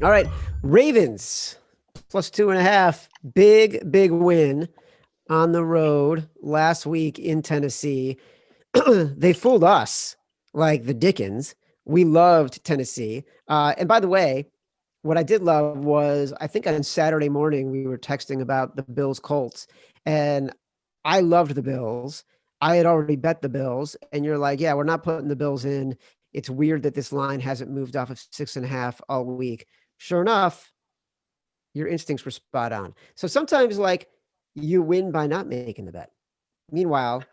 All right. Ravens plus 2.5. Big win on the road last week in Tennessee. They fooled us like the Dickens. We loved Tennessee. And by the way, what I did love was I think on Saturday morning we were texting about the Bills Colts, and I loved the Bills. I had already bet the Bills, and you're like, yeah, we're not putting the Bills in. It's weird that this line hasn't moved off of 6.5 all week. Sure enough, your instincts were spot on. So sometimes, like, you win by not making the bet. Meanwhile,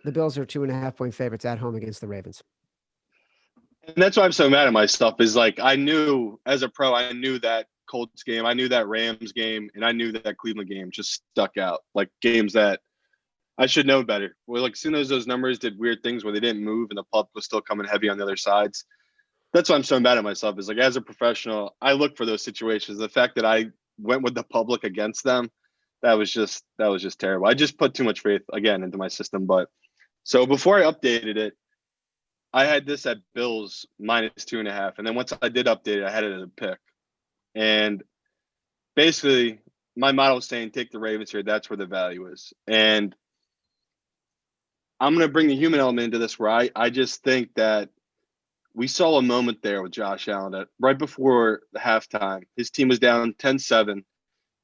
the Bills are 2.5 point favorites at home against the Ravens. And that's why I'm so mad at myself. Is like I knew as a pro, I knew that Colts game, I knew that Rams game, and I knew that Cleveland game just stuck out like games that I should know better. Well, like as soon as those numbers did weird things where they didn't move and the public was still coming heavy on the other sides. That's why I'm so mad at myself. Is like as a professional, I look for those situations. The fact that I went with the public against them, that was just terrible. I just put too much faith again into my system. But so before I updated it, I had this at Bills minus 2.5, and then once I did update it, I had it as a pick. And basically, my model was saying take the Ravens here. That's where the value is. And I'm going to bring the human element into this, where I just think that we saw a moment there with Josh Allen that right before the halftime, his team was down 10-7.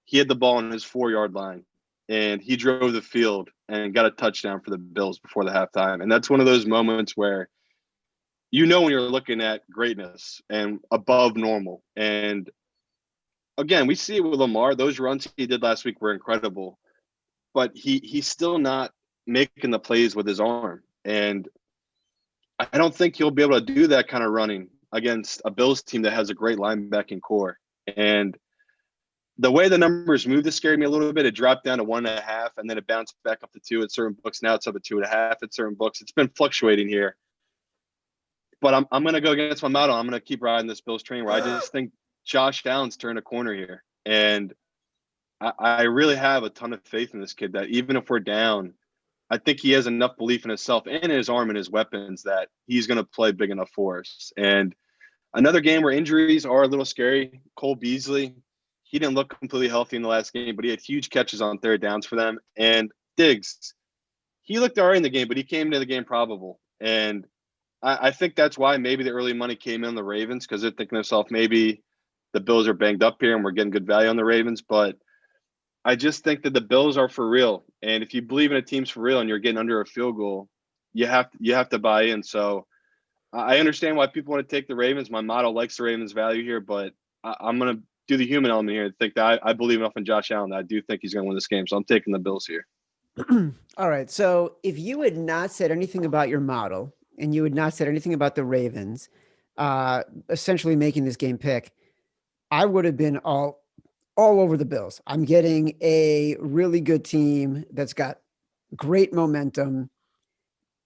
He had the ball on his 4-yard line, and he drove the field and got a touchdown for the Bills before the halftime. And that's one of those moments where you know when you're looking at greatness and above normal. And again, we see it with Lamar. Those runs he did last week were incredible, but he's still not making the plays with his arm. And I don't think he'll be able to do that kind of running against a Bills team that has a great linebacking core. And the way the numbers moved, this scared me a little bit. It dropped down to 1.5, and then it bounced back up to 2 at certain books. Now it's up at 2.5 at certain books. It's been fluctuating here. But I'm going to go against my model. I'm going to keep riding this Bills train where I just think Josh Allen's turned a corner here. And I really have a ton of faith in this kid that even if we're down, I think he has enough belief in himself and in his arm and his weapons that he's going to play big enough for us. And another game where injuries are a little scary. Cole Beasley, he didn't look completely healthy in the last game, but he had huge catches on third downs for them. And Diggs, he looked all right in the game, but he came into the game probable. And I think that's why maybe the early money came in the Ravens, because they're thinking to themselves, maybe the Bills are banged up here and we're getting good value on the Ravens. But I just think that the Bills are for real. And if you believe in a team's for real and you're getting under a field goal, you have to buy in. So I understand why people want to take the Ravens. My model likes the Ravens value here, but I'm going to do the human element here and think that I believe enough in Josh Allen that I do think he's going to win this game. So I'm taking the Bills here. All right. So if you had not said anything about your model and you had not said anything about the Ravens, essentially making this game pick, I would have been all over the Bills. I'm getting a really good team that's got great momentum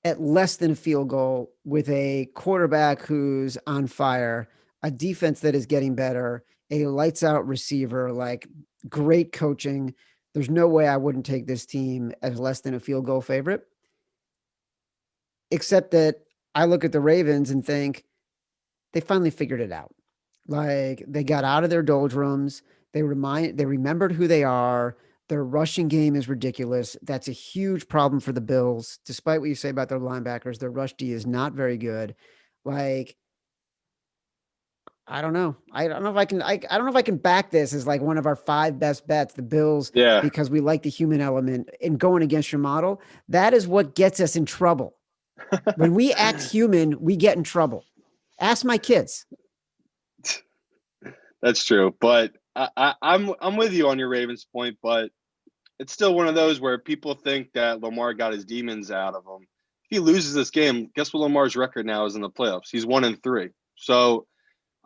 at less than a field goal with a quarterback who's on fire, a defense that is getting better, a lights out receiver, like great coaching. There's no way I wouldn't take this team as less than a field goal favorite, except that I look at the Ravens and think they finally figured it out. Like they got out of their doldrums. They remembered who they are. Their rushing game is ridiculous. That's a huge problem for the Bills. Despite what you say about their linebackers, their rush D is not very good. Like, I don't know. I don't know if I can. I don't know if I can back this as like one of our 5 best bets. The Bills, Yeah. because we like the human element in going against your model. That is what gets us in trouble. When we act human, we get in trouble. Ask my kids. That's true. But I'm with you on your Ravens point, but it's still one of those where people think that Lamar got his demons out of him. If he loses this game, guess what Lamar's record now is in the playoffs? He's 1-3. So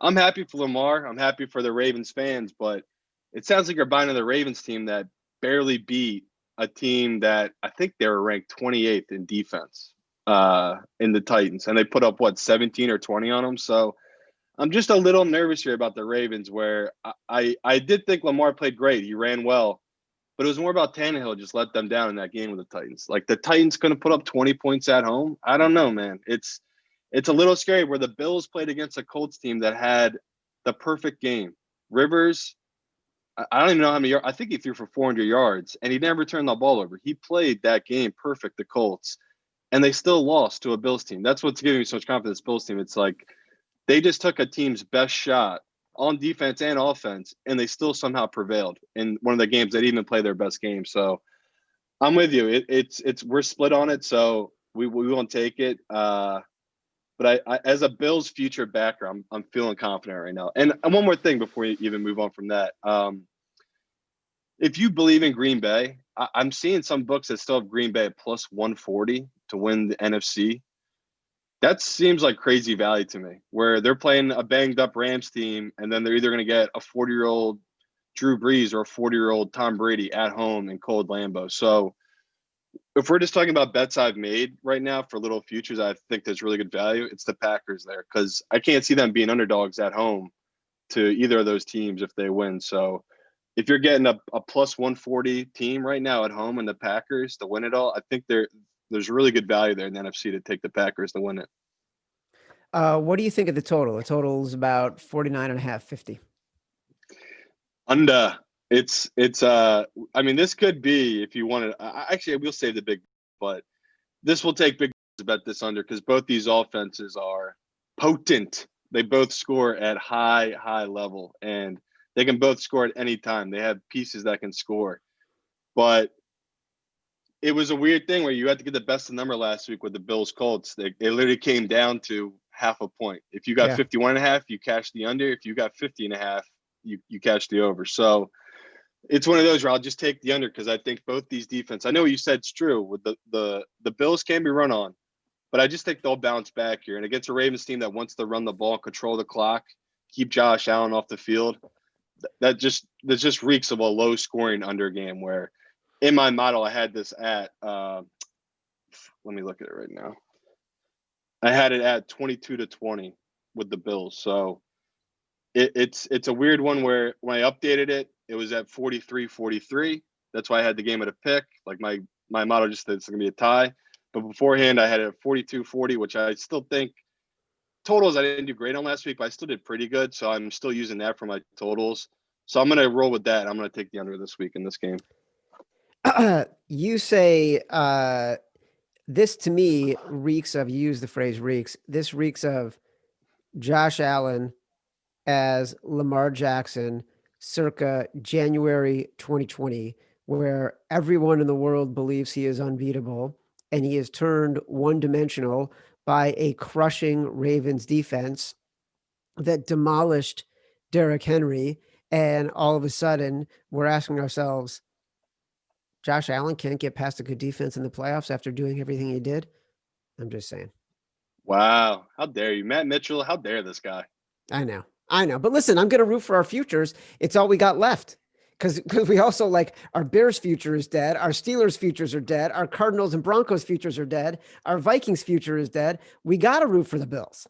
I'm happy for Lamar. I'm happy for the Ravens fans, but it sounds like you're buying into the Ravens team that barely beat a team that I think they were ranked 28th in defense in the Titans, and they put up what 17 or 20 on them. So I'm just a little nervous here about the Ravens, where I did think Lamar played great. He ran well, but it was more about Tannehill just let them down in that game with the Titans. Like the Titans couldn't put up 20 points at home. I don't know, man. It's a little scary where the Bills played against a Colts team that had the perfect game. Rivers, I don't even know how many yards. I think he threw for 400 yards, and he never turned the ball over. He played that game perfect, the Colts, and they still lost to a Bills team. That's what's giving me so much confidence, Bills team. It's like they just took a team's best shot on defense and offense, and they still somehow prevailed in one of the games they didn't even play their best game. So I'm with you. It's we're split on it, so we won't take it. But I as a Bills future backer, I'm feeling confident right now. And one more thing before you even move on from that. If you believe in Green Bay, I'm seeing some books that still have Green Bay at plus 140 to win the NFC. That seems like crazy value to me, where they're playing a banged up Rams team, and then they're either going to get a 40-year-old Drew Brees or a 40-year-old Tom Brady at home in cold Lambeau. So if we're just talking about bets I've made right now for little futures, I think there's really good value. It's the Packers there, because I can't see them being underdogs at home to either of those teams if they win. So if you're getting a plus 140 team right now at home and the Packers to win it all, I think there's really good value there in the NFC to take the Packers to win it. What do you think of the total? The total is about 49.5, 50. Under. It's I mean, this could be, if you wanted, actually we'll save the big, but this will take big to bet this under, because both these offenses are potent. They both score at high level, and they can both score at any time. They have pieces that can score. But it was a weird thing where you had to get the best of number last week with the Bills Colts. They literally came down to half a point. If you got 51.5, you cash the under. If you got 50.5, you cash the over. So it's one of those where I'll just take the under, because I think both these defense, I know what you said is true with the Bills can be run on, but I just think they'll bounce back here. And against a Ravens team that wants to run the ball, control the clock, keep Josh Allen off the field, that just reeks of a low scoring under game, where in my model I had this at let me look at it right now. I had it at 22-20 with the Bills. So it's a weird one where when I updated it, it was at 43-43. That's why I had the game at a pick. Like my model just said it's going to be a tie. But beforehand, I had it at 42-40, which I still think totals I didn't do great on last week, but I still did pretty good. So I'm still using that for my totals. So I'm going to roll with that. I'm going to take the under this week in this game. You say this to me reeks of, you use the phrase reeks. This reeks of Josh Allen as Lamar Jackson circa January 2020, where everyone in the world believes he is unbeatable, and he is turned one-dimensional by a crushing Ravens defense that demolished Derrick Henry. And all of a sudden, we're asking ourselves, Josh Allen can't get past a good defense in the playoffs after doing everything he did? I'm just saying. Wow. How dare you? Matt Mitchell, how dare this guy? I know. But listen, I'm going to root for our futures. It's all we got left. Because we also, like, our Bears future is dead. Our Steelers futures are dead. Our Cardinals and Broncos futures are dead. Our Vikings future is dead. We got to root for the Bills.